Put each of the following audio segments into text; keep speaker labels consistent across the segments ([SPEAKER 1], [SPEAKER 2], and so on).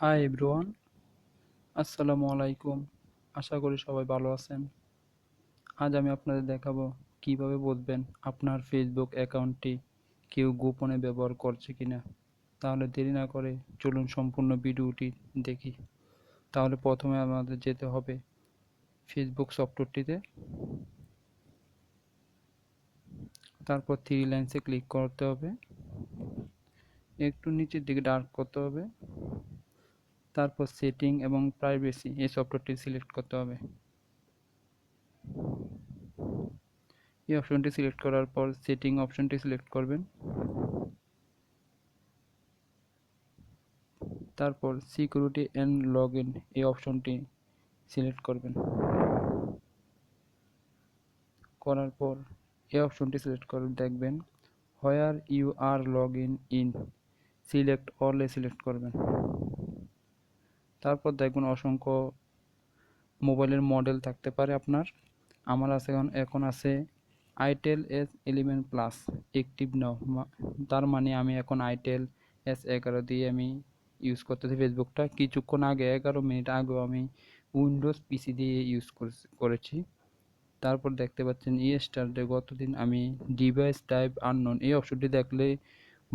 [SPEAKER 1] Hi everyone, আসসালামু আলাইকুম। আশা করি সবাই ভালো আছেন। আজ আমি আপনাদের দেখাবো কিভাবে বুঝবেন আপনার ফেসবুক অ্যাকাউন্টটি কেউ গোপনে ব্যবহার করছে কিনা। তাহলে দেরি না করে চলুন সম্পূর্ণ ভিডিওটি দেখি। তাহলে প্রথমে আমাদের যেতে হবে ফেসবুক সফটওয়্যারটিতে, তারপর থ্রি লাইন্সে ক্লিক করতে হবে, একটু নিচের দিকে ডার্ক করতে হবে, তারপর সেটিং এবং প্রাইভেসি এই সফটওয়্যারটি সিলেক্ট করতে হবে। এই অপশনটি সিলেক্ট করার পর সেটিং অপশনটি সিলেক্ট করবেন, তারপর সিকিউরিটি অ্যান্ড লগইন এই অপশনটি সিলেক্ট করবেন। করার পর এই অপশনটি সিলেক্ট করে দেখবেন where you are log in select all এ সিলেক্ট করবেন। তারপর দেখবেন অসংখ্য মোবাইলের মডেল থাকতে পারে আপনার। আমার আছে এখন আছে আইটেল S11 প্লাস অ্যাক্টিভ নাও, তার মানে আমি এখন আইটেল S11 দিয়ে আমি ইউজ করতেছি ফেসবুকটা। কিছুক্ষণ আগে 11 মিনিট আগেও আমি উইন্ডোজ পিসি দিয়ে ইউজ করেছি। তারপর দেখতে পাচ্ছেন ইয়েস্টারডে গতদিন আমি ডিভাইস টাইপ আননোন এই অপশনটি দেখলে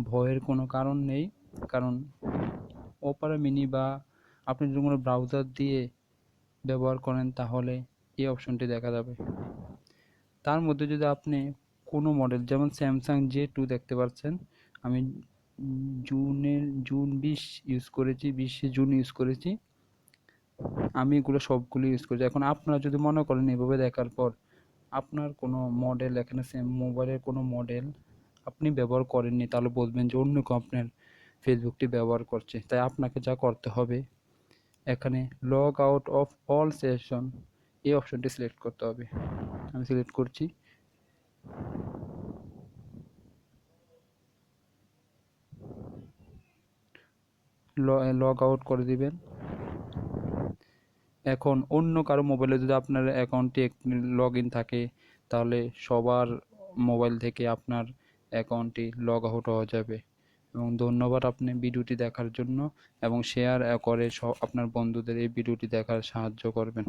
[SPEAKER 1] ভয়ের কোনো কারণ নেই, কারণ ওপেরা মিনি বা আপনি যদি কোনো ব্রাউজার দিয়ে ব্যবহার করেন তাহলে এই অপশনটি দেখা যাবে। তার মধ্যে যদি আপনি কোনো মডেল যেমন স্যামসাং J2 দেখতে পাচ্ছেন, আমি জুন 20 ইউজ করেছি, 20শে জুন ইউজ করেছি। আমি এগুলো সবগুলো ইউজ করেছি। এখন আপনারা যদি মনে করেন এভাবে দেখার পর আপনার কোনো মডেল এখানে সেম মোবাইলের কোনো মডেল আপনি ব্যবহার করেননি, তাহলে বলবেন যে অন্য কেউ আপনার ফেসবুকটি ব্যবহার করছে। তাই আপনাকে যা করতে হবে, এখানে log out of all session এই অপশনটি সিলেক্ট করতে হবে। আমি সিলেক্ট করছি, লগ আউট করে দিবেন। এখন অন্য কারো মোবাইলে যদি আপনার অ্যাকাউন্টটি লগ ইন থাকে তাহলে সবার মোবাইল থেকে আপনার অ্যাকাউন্টটি লগ আউট হওয়া যাবে। এবং ধন্যবাদ আপনি ভিডিওটি দেখার জন্য, এবং শেয়ার করে আপনার বন্ধুদের এই ভিডিওটি দেখার সাহায্য করবেন।